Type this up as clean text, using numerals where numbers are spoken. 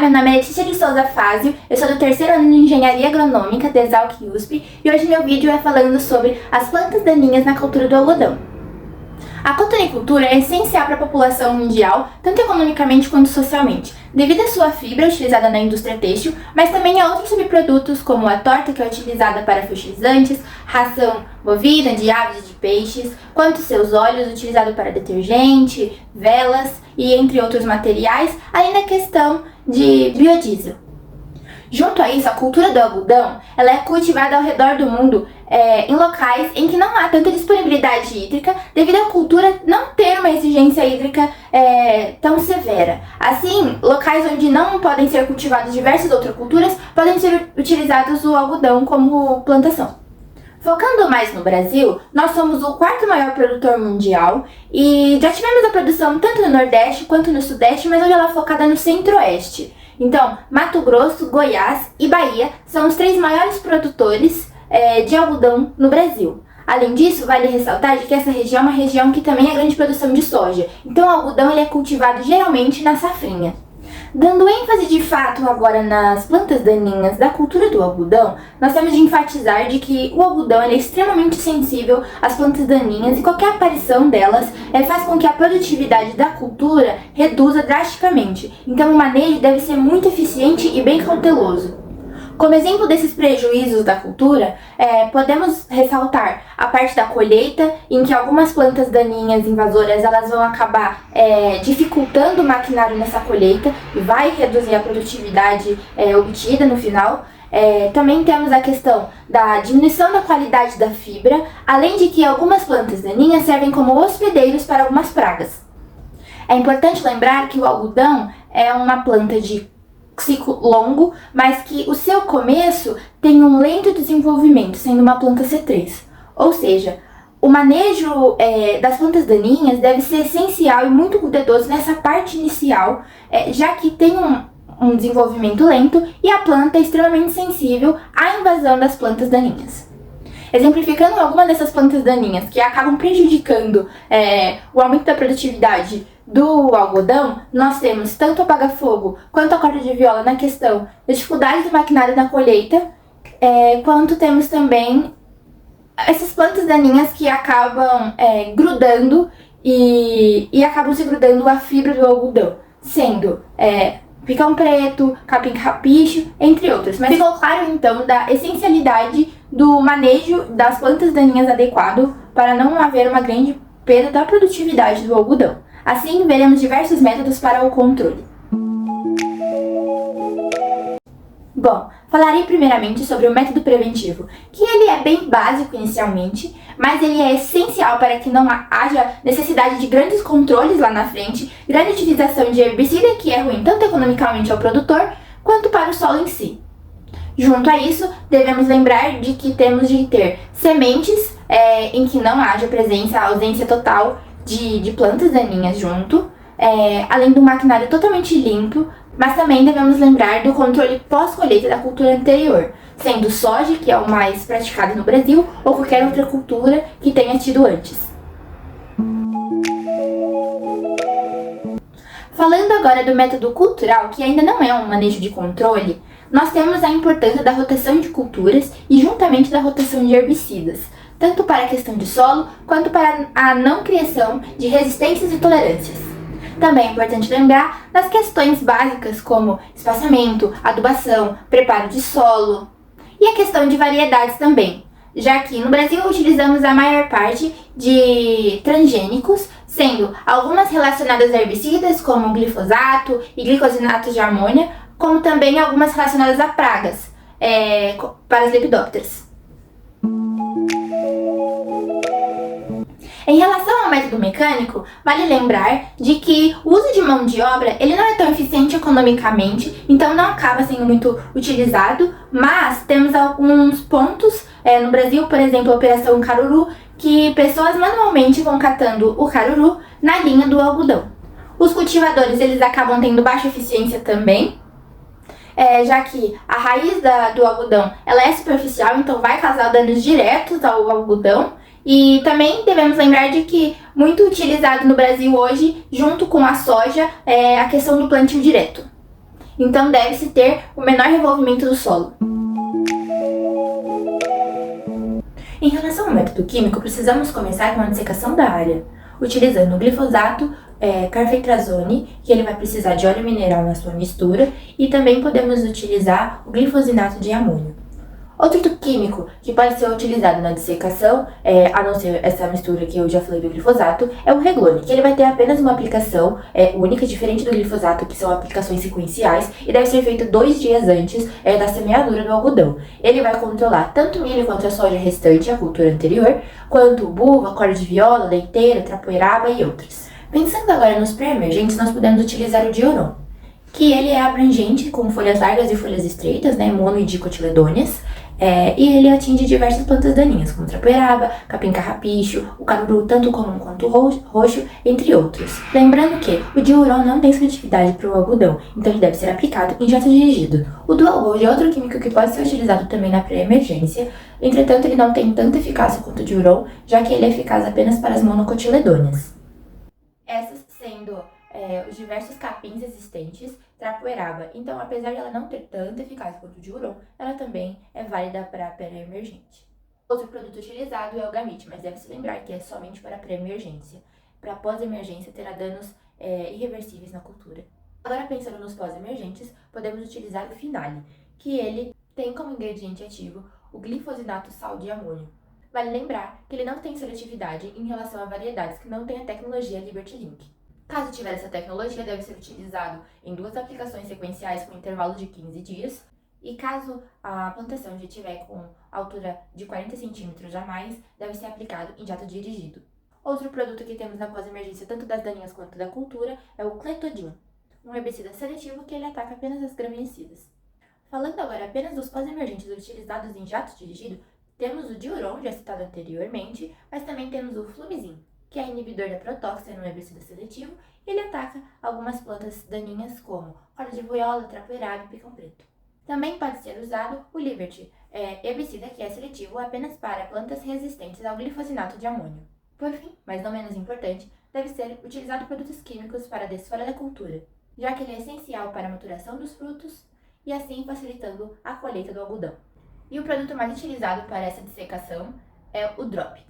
meu nome é Letícia de Souza Fázio, eu sou do terceiro ano de Engenharia Agronômica da Exalc-USP e hoje meu vídeo é falando sobre as plantas daninhas na cultura do algodão. A cotonicultura é essencial para a população mundial, tanto economicamente quanto socialmente, devido à sua fibra utilizada na indústria têxtil, mas também a outros subprodutos como a torta, que é utilizada para fertilizantes, ração bovina, de aves e de peixes, quanto seus óleos utilizados para detergente, velas e entre outros materiais, além da questão de biodiesel. Junto a isso, a cultura do algodão ela é cultivada ao redor do mundo em locais em que não há tanta disponibilidade hídrica, devido à cultura não ter uma exigência hídrica tão severa. Assim, locais onde não podem ser cultivadas diversas outras culturas, podem ser utilizados o algodão como plantação. Focando mais no Brasil, nós somos o quarto maior produtor mundial e já tivemos a produção tanto no Nordeste quanto no Sudeste, mas hoje ela é focada no Centro-Oeste. Então, Mato Grosso, Goiás e Bahia são os três maiores produtores de algodão no Brasil. Além disso, vale ressaltar que essa região é uma região que também é grande produção de soja. Então, o algodão ele é cultivado geralmente na safrinha. Dando ênfase de fato agora nas plantas daninhas da cultura do algodão, nós temos de enfatizar de que o algodão ele é extremamente sensível às plantas daninhas e qualquer aparição delas faz com que a produtividade da cultura reduza drasticamente. Então o manejo deve ser muito eficiente e bem cauteloso. Como exemplo desses prejuízos da cultura, podemos ressaltar a parte da colheita, em que algumas plantas daninhas invasoras elas vão acabar dificultando o maquinário nessa colheita e vai reduzir a produtividade obtida no final. Também temos a questão da diminuição da qualidade da fibra, além de que algumas plantas daninhas servem como hospedeiros para algumas pragas. É importante lembrar que o algodão é uma planta de ciclo longo, mas que o seu começo tem um lento desenvolvimento, sendo uma planta C3. Ou seja, o manejo das plantas daninhas deve ser essencial e muito cuidadoso nessa parte inicial, já que tem um desenvolvimento lento e a planta é extremamente sensível à invasão das plantas daninhas. Exemplificando algumas dessas plantas daninhas que acabam prejudicando o aumento da produtividade do algodão, nós temos tanto o apaga-fogo quanto a corda de viola na questão da dificuldade do maquinário na colheita, quanto temos também essas plantas daninhas que acabam grudando e acabam se grudando à fibra do algodão, sendo picão preto, capim-carrapicho, entre outras. Mas ficou claro então da essencialidade do manejo das plantas daninhas adequado para não haver uma grande perda da produtividade do algodão. Assim, veremos diversos métodos para o controle. Bom, falarei primeiramente sobre o método preventivo, que ele é bem básico inicialmente, mas ele é essencial para que não haja necessidade de grandes controles lá na frente, grande utilização de herbicida, que é ruim tanto economicamente ao produtor, quanto para o solo em si. Junto a isso, devemos lembrar de que temos de ter sementes em que não haja presença, ausência total de plantas daninhas junto, além do maquinário totalmente limpo, mas também devemos lembrar do controle pós-colheita da cultura anterior, sendo soja, que é o mais praticado no Brasil, ou qualquer outra cultura que tenha tido antes. Falando agora do método cultural, que ainda não é um manejo de controle, nós temos a importância da rotação de culturas e juntamente da rotação de herbicidas, tanto para a questão de solo, quanto para a não criação de resistências e tolerâncias. Também é importante lembrar das questões básicas como espaçamento, adubação, preparo de solo e a questão de variedades também, já que no Brasil utilizamos a maior parte de transgênicos, sendo algumas relacionadas a herbicidas como glifosato e glicosinato de amônia, como também algumas relacionadas a pragas, para as lepidópteras. Em relação ao método mecânico, vale lembrar de que o uso de mão de obra ele não é tão eficiente economicamente, então não acaba sendo muito utilizado, mas temos alguns pontos no Brasil, por exemplo, a Operação Caruru, que pessoas manualmente vão catando o caruru na linha do algodão. Os cultivadores eles acabam tendo baixa eficiência também, já que a raiz do algodão ela é superficial, então vai causar danos diretos ao algodão. E também devemos lembrar de que muito utilizado no Brasil hoje, junto com a soja, é a questão do plantio direto. então deve-se ter o menor revolvimento do solo. Em relação ao método químico, precisamos começar com a dissecação da área, utilizando o glifosato, carfentrazone, que ele vai precisar de óleo mineral na sua mistura, e também podemos utilizar o glifosinato de amônio. Outro químico que pode ser utilizado na dissecação, a não ser essa mistura que eu já falei do glifosato, é o Reglone, que ele vai ter apenas uma aplicação única, diferente do glifosato, que são aplicações sequenciais, e deve ser feito 2 dias antes da semeadura do algodão. Ele vai controlar tanto o milho quanto a soja restante, a cultura anterior, quanto buva, corda de viola, leiteira, trapoeraba e outros. Pensando agora nos pré-emergentes, nós podemos utilizar o Dioron, que ele é abrangente, com folhas largas e folhas estreitas, mono e dicotiledôneas, e ele atinge diversas plantas daninhas, como trapoeraba, capim carrapicho, o caruru tanto comum quanto roxo, entre outros. Lembrando que o Dioron não tem seletividade para o algodão, então ele deve ser aplicado em jato dirigido. O Dual Gold é outro químico que pode ser utilizado também na pré-emergência, entretanto ele não tem tanta eficácia quanto o Dioron, já que ele é eficaz apenas para as monocotiledôneas. Essas sendo os diversos capins existentes, trapoeraba. Então, apesar de ela não ter tanta eficácia quanto o Dioron, ela também é válida para a pré-emergente. Outro produto utilizado é o Gamit, mas deve-se lembrar que é somente para pré-emergência. Para pós-emergência, terá danos irreversíveis na cultura. Agora, pensando nos pós-emergentes, podemos utilizar o Finale, que ele tem como ingrediente ativo o glifosinato sal de amônio. Vale lembrar que ele não tem seletividade em relação a variedades que não têm a tecnologia Liberty Link. Caso tiver essa tecnologia, deve ser utilizado em 2 aplicações sequenciais com intervalo de 15 dias. E caso a plantação já estiver com altura de 40 centímetros a mais, deve ser aplicado em jato dirigido. Outro produto que temos na pós-emergência, tanto das daninhas quanto da cultura, é o Clethodim, um herbicida seletivo que ele ataca apenas as graminicidas. Falando agora apenas dos pós-emergentes utilizados em jato dirigido, temos o Dioron, já citado anteriormente, mas também temos o Flumizin, que é inibidor da protóxina, um herbicida seletivo, e ele ataca algumas plantas daninhas como corda de viola, trapoeraba e picão preto. Também pode ser usado o Liberty, herbicida que é seletivo apenas para plantas resistentes ao glifosinato de amônio. Por fim, mas não menos importante, deve ser utilizado produtos químicos para a desfolha da cultura, já que ele é essencial para a maturação dos frutos e assim facilitando a colheita do algodão. E o produto mais utilizado para essa dissecação é o Drop,